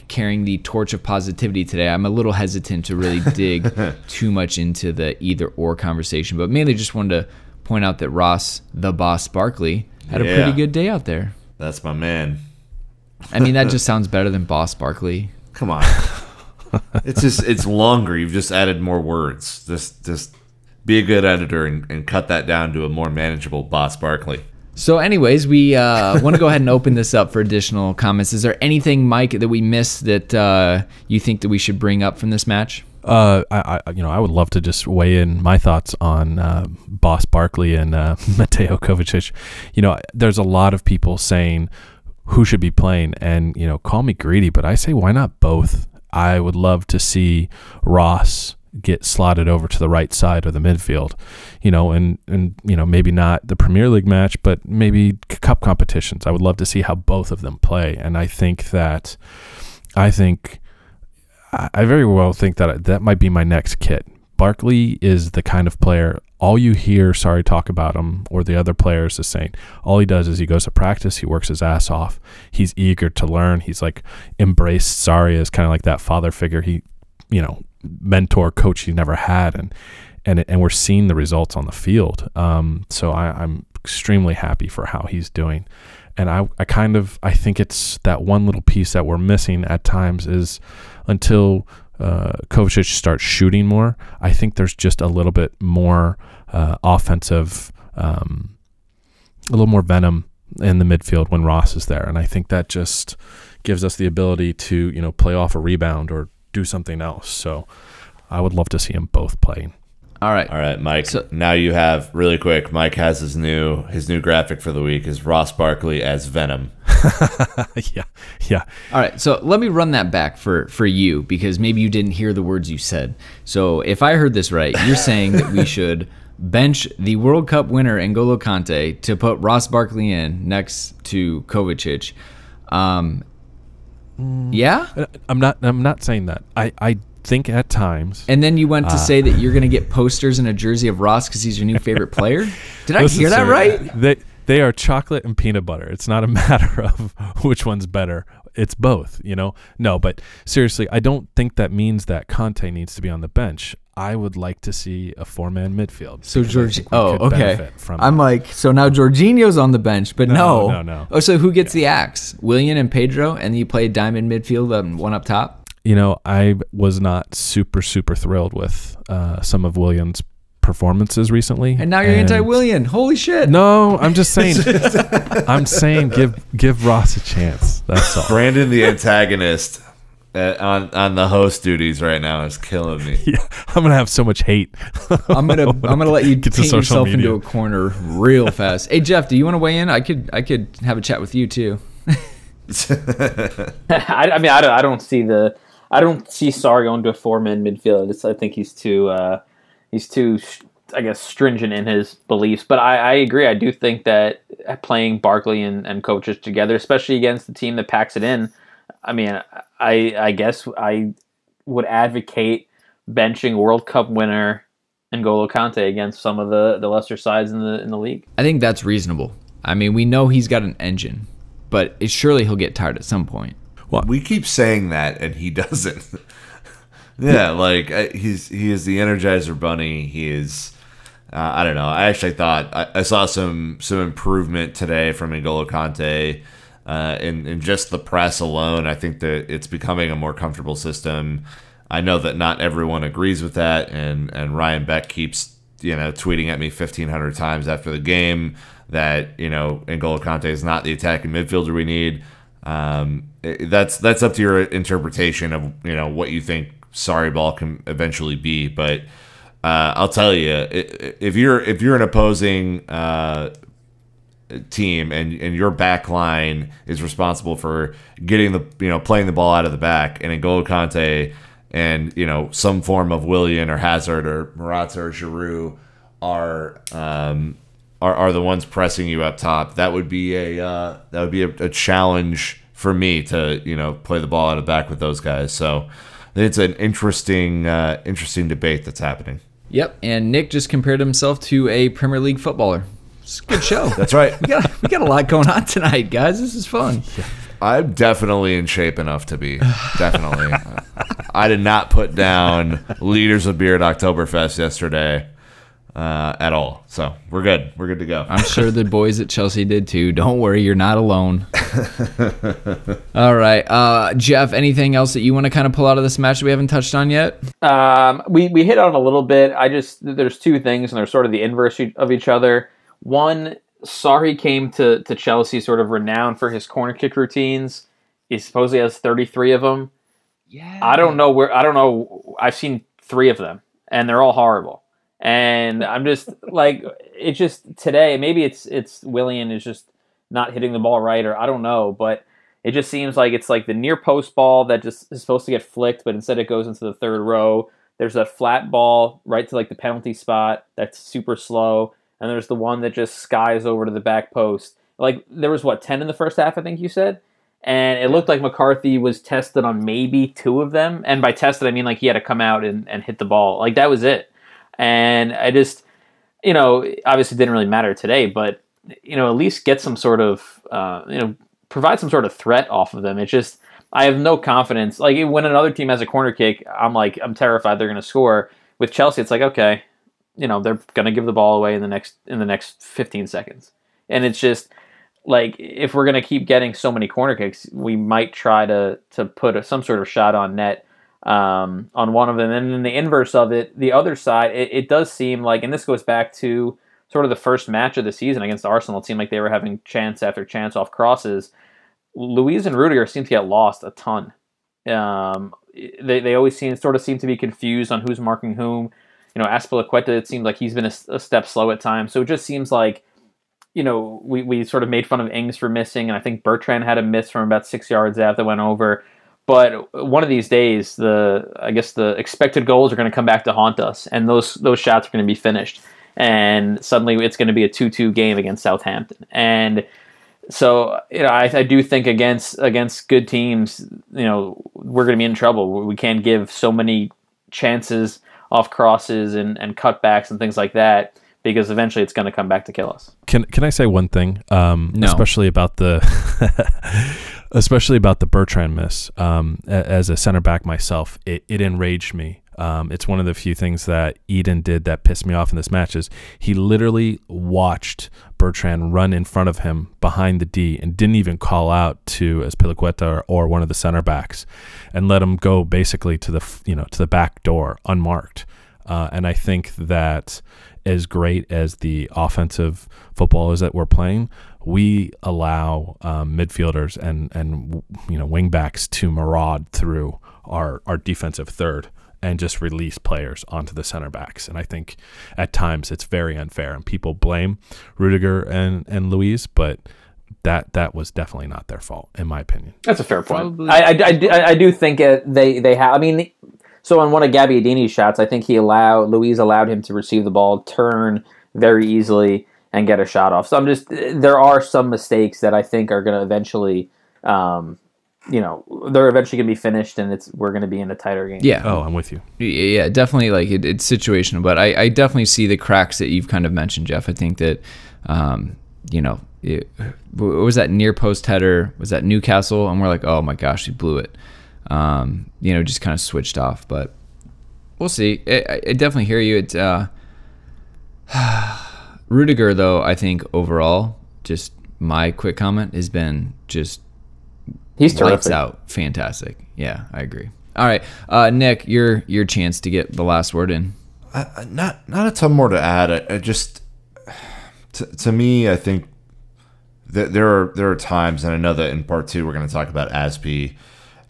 carrying the torch of positivity today, I'm a little hesitant to really dig too much into the either or conversation, but mainly just wanted to point out that Ross, the boss Barkley, had a pretty good day out there. That's my man. I mean, that just sounds better than boss Barkley. Come on. It's longer. You've just added more words. Just be a good editor and cut that down to a more manageable boss Barkley. So anyways, we want to go ahead and open this up for additional comments. Is there anything, Mike, that we missed that you think that we should bring up from this match? I would love to just weigh in my thoughts on boss Barkley and Mateo Kovacic. There's a lot of people saying who should be playing, and call me greedy, but I say why not both? I would love to see Ross get slotted over to the right side of the midfield, and maybe not the Premier League match, but maybe cup competitions. I would love to see how both of them play, and I very well think that might be my next kit. Barkley is the kind of player, all you hear Sarri talk about him, or the other players is saying, all he does is he goes to practice, he works his ass off, he's eager to learn, he's like embraced Sarri as kind of like that father figure, mentor, coach he never had, and we're seeing the results on the field. So I'm extremely happy for how he's doing. And I think it's that one little piece that we're missing at times is until Kovacic starts shooting more, I think there's just a little bit more offensive, a little more venom in the midfield when Ross is there. And I think that just gives us the ability to, play off a rebound or do something else. So I would love to see them both playing. All right, Mike. So, now you have, really quick, Mike has his new graphic for the week is Ross Barkley as Venom. Yeah. All right, so let me run that back for you, because maybe you didn't hear the words you said. So if I heard this right, you're saying that we should bench the World Cup winner N'Golo Kante to put Ross Barkley in next to Kovacic. Yeah? I'm not saying that. I think at times. And then you went to say that you're going to get posters and a jersey of Ross because he's your new favorite player? Did I hear that right? They are chocolate and peanut butter. It's not a matter of which one's better. It's both, No, but seriously, I don't think that means that Conte needs to be on the bench. I would like to see a 4-man midfield. So okay. I'm like, so now Jorginho's on the bench, but no. Oh, so who gets the axe? Willian and Pedro, and you play diamond midfield and one up top? I was not super thrilled with some of Willian's performances recently, and now you're anti-Willian. Holy shit! No, I'm just saying. I'm saying give Ross a chance. That's all. Brandon, the antagonist, on the host duties right now is killing me. Yeah, I'm gonna have so much hate. I'm gonna let you paint yourself into a corner real fast. Hey Jeff, do you want to weigh in? I could have a chat with you too. I don't see Sarri going to a 4-man midfield. I think he's too, I guess, stringent in his beliefs. But I agree. I do think that playing Barkley and Kovacic together, especially against the team that packs it in, I guess I would advocate benching World Cup winner N'Golo Kante against some of the lesser sides in the league. I think that's reasonable. We know he's got an engine, but surely he'll get tired at some point. Well, we keep saying that, and he doesn't. Yeah, like he is the Energizer Bunny. He is. I don't know. I actually thought I saw some improvement today from N'Golo Kante in just the press alone. I think that it's becoming a more comfortable system. I know that not everyone agrees with that, and Ryan Beck keeps tweeting at me 1,500 times after the game that N'Golo Kante is not the attacking midfielder we need. That's up to your interpretation of what you think Sarri ball can eventually be, but I'll tell you, if you're an opposing team and your back line is responsible for getting playing the ball out of the back, and N'Golo Kante and some form of Willian or Hazard or Morata or Giroud are the ones pressing you up top, that would be a challenge for me to play the ball out of the back with those guys. So it's an interesting debate that's happening. Yep, and Nick just compared himself to a Premier League footballer. It's a good show. That's right. We got a lot going on tonight, guys. This is fun. I'm definitely in shape enough to be. Definitely. I did not put down Leaders of Beer at Oktoberfest yesterday at all. So we're good. We're good to go. I'm sure the boys at Chelsea did too. Don't worry, you're not alone. All right. Jeff, anything else that you want to kind of pull out of this match that we haven't touched on yet? We hit on a little bit. There's two things, and they're sort of the inverse of each other. One, Sarri came to Chelsea sort of renowned for his corner kick routines. He supposedly has 33 of them. Yeah. I don't know. I've seen 3 of them, and they're all horrible. And I'm just like, it's just today, maybe it's Willian is just not hitting the ball right, or I don't know, but it just seems like it's like the near post ball that just is supposed to get flicked, but instead it goes into the third row. There's a flat ball right to like the penalty spot that's super slow, and there's the one that just skies over to the back post. Like there was 10 in the first half, I think you said, and it looked like McCarthy was tested on maybe 2 of them, and by tested I mean like he had to come out and hit the ball. Like that was it. And I just, obviously didn't really matter today, but, at least get some sort of, provide some sort of threat off of them. It's just, I have no confidence. Like when another team has a corner kick, I'm terrified they're going to score. With Chelsea, it's like, okay, they're going to give the ball away in the next 15 seconds. And it's just like, if we're going to keep getting so many corner kicks, we might try to put some sort of shot on net. On one of them, and in the inverse of it, the other side, it does seem like, and this goes back to sort of the first match of the season against Arsenal, it seemed like they were having chance after chance off crosses. Luiz and Rudiger seem to get lost a ton. They always seem to be confused on who's marking whom. Azpilicueta, it seems like he's been a step slow at times, so it just seems like, we sort of made fun of Ings for missing, and I think Bertrand had a miss from about 6 yards out that went over. But one of these days, the expected goals are going to come back to haunt us, and those shots are going to be finished. and suddenly it's going to be a 2-2 game against Southampton. And so, I do think against good teams, we're going to be in trouble. We can't give so many chances off crosses and cutbacks and things like that, because eventually it's going to come back to kill us. Can I say one thing? No. Especially about the Bertrand miss. As a center back myself, it enraged me. It's one of the few things that Eden did that pissed me off in this match is he literally watched Bertrand run in front of him behind the D and didn't even call out to Azpilicueta or one of the center backs, and let him go basically to the back door unmarked. And I think that as great as the offensive football is that we're playing, we allow midfielders and wing backs to maraud through our defensive third and just release players onto the center backs. And I think at times it's very unfair, and people blame Rudiger and Luis, but that was definitely not their fault, in my opinion. That's a fair point. I do think they have. I mean, so on one of Gabbiadini's shots, I think Luis allowed him to receive the ball, turn very easily, and get a shot off. So there are some mistakes that I think are going to eventually, they're eventually going to be finished, and we're going to be in a tighter game. Yeah. Oh, I'm with you. Yeah, definitely. Like it's situational, but I definitely see the cracks that you've kind of mentioned, Jeff. I think that, what was that near post header? Was that Newcastle? And we're like, oh my gosh, we blew it. Just kind of switched off, but we'll see. I definitely hear you. It's Rudiger, though. I think overall, just my quick comment has been just he's terrific. Lights out, fantastic. Yeah, I agree. All right, Nick, your chance to get the last word in. Not a ton more to add. I just to me, I think that there are times, and I know that in part 2 we're going to talk about Aspi.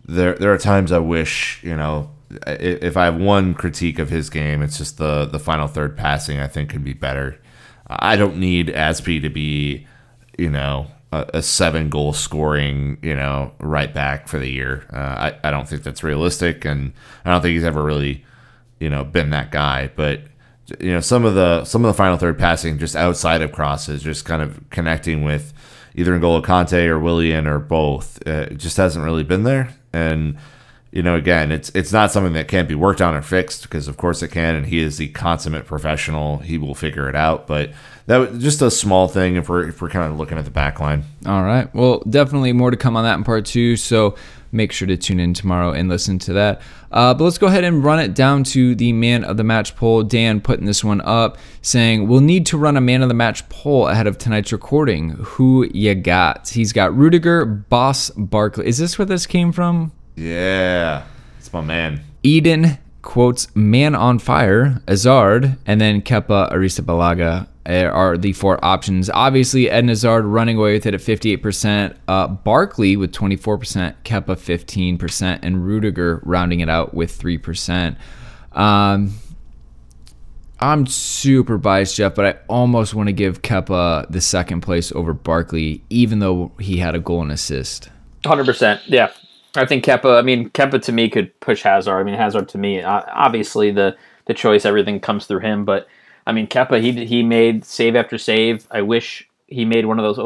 There are times I wish, if I have one critique of his game, it's just the final third passing I think could be better. I don't need Aspi to be, a 7-goal scoring, right back for the year. I don't think that's realistic, and I don't think he's ever really, been that guy. But some of the final third passing just outside of crosses, just kind of connecting with either N'Golo Kante or Willian or both, it just hasn't really been there. And again, it's not something that can't be worked on or fixed, because of course it can, and he is the consummate professional. He will figure it out. But that was just a small thing if we're kind of looking at the back line. All right. Well, definitely more to come on that in part 2. So make sure to tune in tomorrow and listen to that. But let's go ahead and run it down to the man of the match poll. Dan putting this one up, saying we'll need to run a man of the match poll ahead of tonight's recording. Who you got? He's got Rudiger, Boss, Barkley. Is this where this came from? Yeah, it's my man. Eden quotes man on fire, Hazard, and then Kepa, Arrizabalaga are the 4 options. Obviously, Eden Hazard running away with it at 58%, Barkley with 24%, Kepa 15%, and Rudiger rounding it out with 3%. I'm super biased, Jeff, but I almost want to give Kepa the second place over Barkley, even though he had a goal and assist. 100%, yeah. I think Kepa to me could push Hazard. Hazard to me, obviously the choice, everything comes through him. But Kepa, he made save after save. I wish he made one of those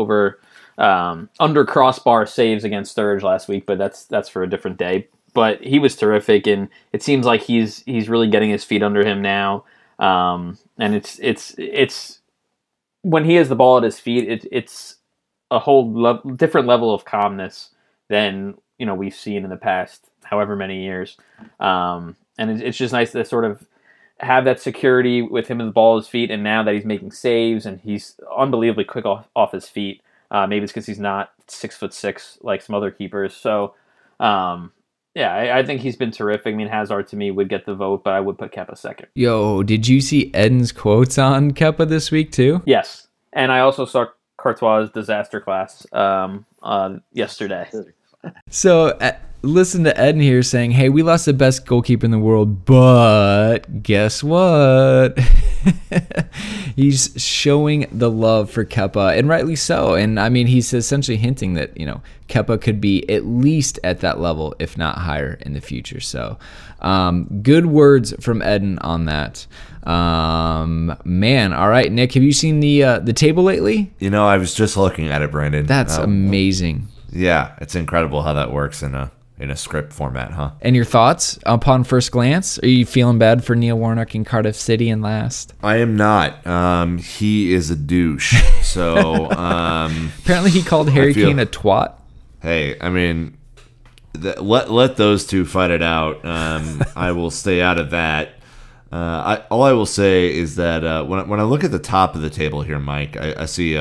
under crossbar saves against Sturridge last week, but that's for a different day. But he was terrific, and it seems like he's really getting his feet under him now. And it's when he has the ball at his feet, it's a whole different level of calmness than we've seen in the past however many years. And it's just nice to sort of have that security with him and the ball at his feet, and now that he's making saves and he's unbelievably quick off his feet. Maybe it's because he's not 6'6" like some other keepers. So I think he's been terrific. Hazard to me would get the vote, but I would put Kepa second. Yo, did you see Eden's quotes on Kepa this week too? Yes, and I also saw Courtois' disaster class yesterday. So listen to Eden here saying, hey, we lost the best goalkeeper in the world, but guess what? He's showing the love for Kepa, and rightly so. And I mean, he's essentially hinting that, Kepa could be at least at that level, if not higher in the future. So good words from Eden on that. Man, all right, Nick, have you seen the table lately? I was just looking at it, Brandon. That's amazing. Yeah, it's incredible how that works in a script format, huh? And your thoughts upon first glance? Are you feeling bad for Neil Warnock in Cardiff City in last? I am not. He is a douche. So apparently he called Harry Kane a twat. Hey, I mean, let those two fight it out. I will stay out of that. All I will say is that when I look at the top of the table here, Mike, I see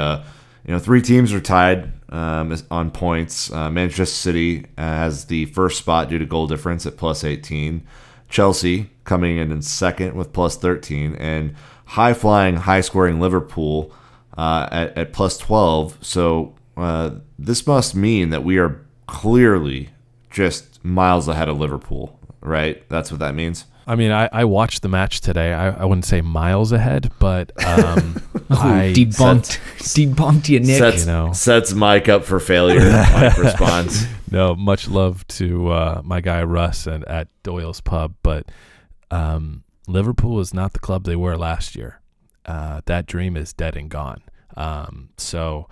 3 teams are tied on points. Manchester City has the first spot due to goal difference at plus 18. Chelsea coming in second with plus 13, and high-flying, high-scoring Liverpool at plus 12. So this must mean that we are clearly just miles ahead of Liverpool, right? That's what that means. I mean, I watched the match today. I wouldn't say miles ahead, but I debunked you, Nick. Sets Mike up for failure. Mike responds. No, much love to my guy Russ and at Doyle's Pub, but Liverpool is not the club they were last year. That dream is dead and gone. So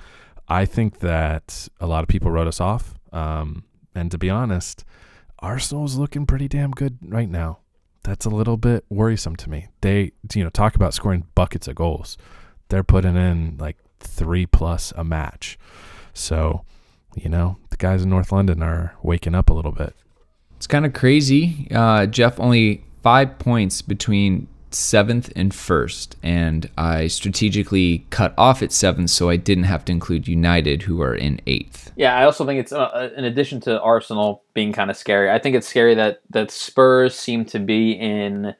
I think that a lot of people wrote us off. And to be honest, Arsenal's looking pretty damn good right now. That's a little bit worrisome to me. They, talk about scoring buckets of goals. They're putting in like 3+ a match. So, the guys in North London are waking up a little bit. It's kind of crazy. Jeff, only 5 points between 7th and 1st, and I strategically cut off at 7th so I didn't have to include United, who are in 8th. Yeah, I also think it's in addition to Arsenal being kind of scary, I think it's scary that Spurs seem to be in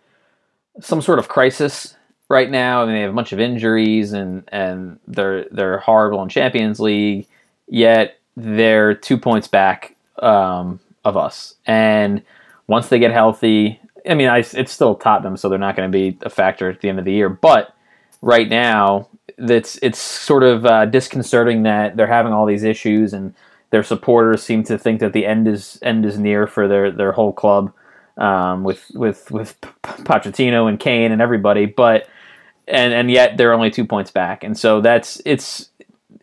some sort of crisis right now. I mean, they have a bunch of injuries and they're horrible in Champions League, yet they're 2 points back of us. And once they get healthy, I mean, it's still Tottenham, so they're not going to be a factor at the end of the year. But right now, it's sort of disconcerting that they're having all these issues, and their supporters seem to think that the end is near for their whole club, with Pochettino and Kane and everybody. But and yet they're only 2 points back, and so it's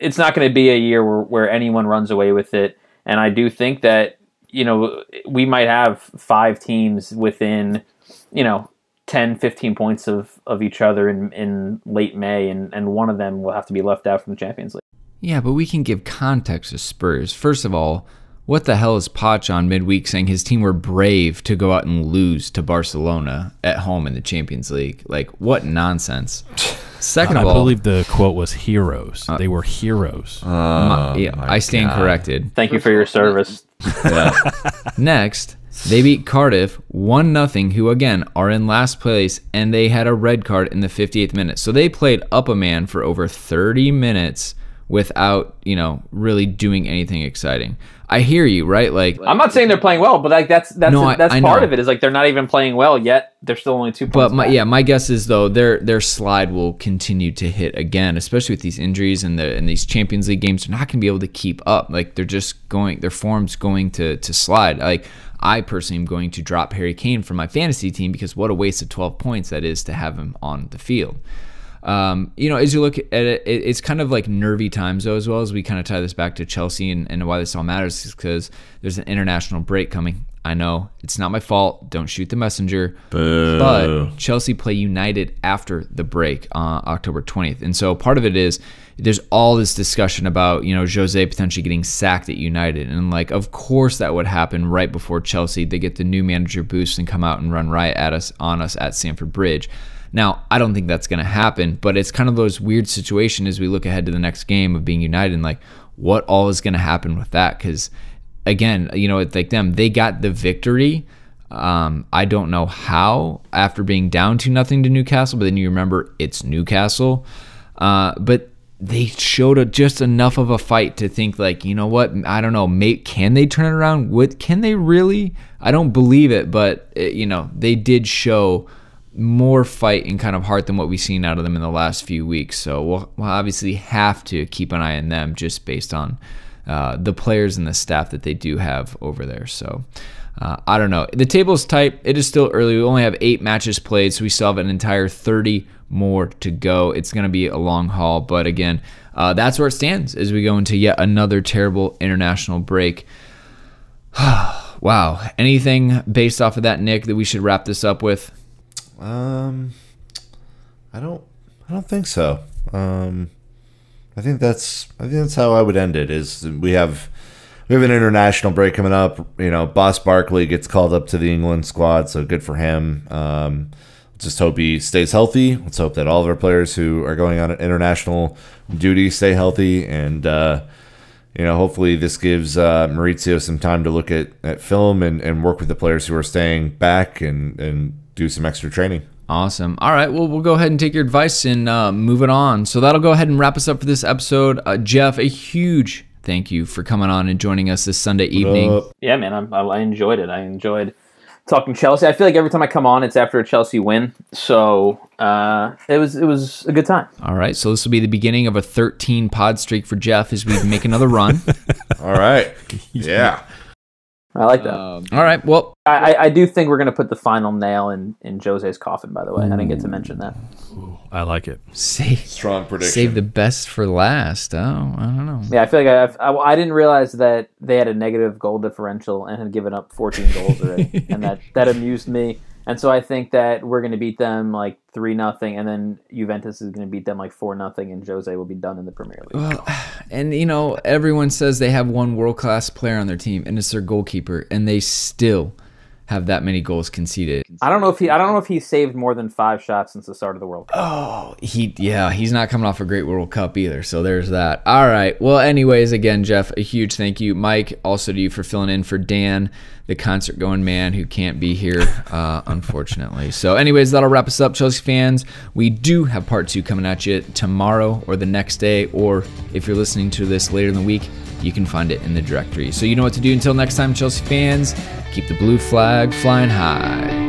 not going to be a year where anyone runs away with it. And I do think that, we might have 5 teams within, 10, 15 points of each other in late May, and one of them will have to be left out from the Champions League. Yeah, but we can give context to Spurs. First of all, what the hell is Poch on midweek saying his team were brave to go out and lose to Barcelona at home in the Champions League? Like, what nonsense. Second of all, I believe the quote was heroes. They were heroes. I stand corrected. Thank you for your service. Yeah. Next, they beat Cardiff 1-0, who again are in last place, and they had a red card in the 58th minute. So they played up a man for over 30 minutes without, really doing anything exciting. I hear you, right? Like, I'm not saying they're playing well, but like that's I part know. of it. Is like they're not even playing well yet. They're still only 2 points. But my guess is though their slide will continue to hit again, especially with these injuries and these Champions League games. They're not going to be able to keep up. Like their form's going to slide. Like I personally am going to drop Harry Kane from my fantasy team because what a waste of 12 points that is to have him on the field. As you look at it, it's kind of like nervy times though, as well, as we kind of tie this back to Chelsea and why this all matters is because there's an international break coming. I know it's not my fault. Don't shoot the messenger. Boo. But Chelsea play United after the break on October 20th. And so part of it is there's all this discussion about, Jose potentially getting sacked at United. And like, of course that would happen right before Chelsea. They get the new manager boost and come out and run riot on us at Stamford Bridge. Now, I don't think that's going to happen, but it's kind of those weird situations as we look ahead to the next game of being United and like what all is going to happen with that. Because again, it's like them, they got the victory. I don't know how after being down 2-0 to Newcastle, but then you remember it's Newcastle. But they showed just enough of a fight to think like, you know what, I don't know, can they turn it around? Can they really? I don't believe it, but they did show more fight and kind of heart than what we've seen out of them in the last few weeks. So we'll obviously have to keep an eye on them just based on the players and the staff that they do have over there. So I don't know. The table is tight. It is still early. We only have 8 matches played, so we still have an entire 30 more to go. It's going to be a long haul, but again, that's where it stands as we go into yet another terrible international break. Wow. Anything based off of that, Nick, that we should wrap this up with? I don't think so. I think that's how I would end it. Is we have an international break coming up. Boss Barkley gets called up to the England squad, so good for him. Just hope he stays healthy. Let's hope that all of our players who are going on international duty stay healthy, and hopefully this gives Maurizio some time to look at film and work with the players who are staying back and do some extra training. Awesome. All right. Well, we'll go ahead and take your advice and move it on. So that'll go ahead and wrap us up for this episode. Jeff, a huge thank you for coming on and joining us this Sunday evening. Yeah, man, I enjoyed it. I enjoyed talking Chelsea. I feel like every time I come on, it's after a Chelsea win. So it was a good time. All right. So this will be the beginning of a 13 pod streak for Jeff as we make another run. All right. Yeah. I like that. All right. Well, I do think we're going to put the final nail in Jose's coffin, by the way. I didn't get to mention that. Ooh, I like it. Strong prediction. Save the best for last. Oh, I don't know. Yeah, I feel like I didn't realize that they had a negative goal differential and had given up 14 goals already. And that amused me. And so I think that we're going to beat them like 3-0, and then Juventus is going to beat them like 4-0, and Jose will be done in the Premier League. Well, and everyone says they have one world-class player on their team, and it's their goalkeeper, and they still have that many goals conceded. I don't know if he saved more than 5 shots since the start of the World Cup. Oh, he's not coming off a great World Cup either, so there's that. All right. Well, anyways, again, Jeff, a huge thank you. Mike, also to you for filling in for Dan, the concert-going man who can't be here, unfortunately. So anyways, that'll wrap us up, Chelsea fans. We do have part 2 coming at you tomorrow or the next day, or if you're listening to this later in the week, you can find it in the directory. So you know what to do. Until next time, Chelsea fans, keep the blue flag flying high.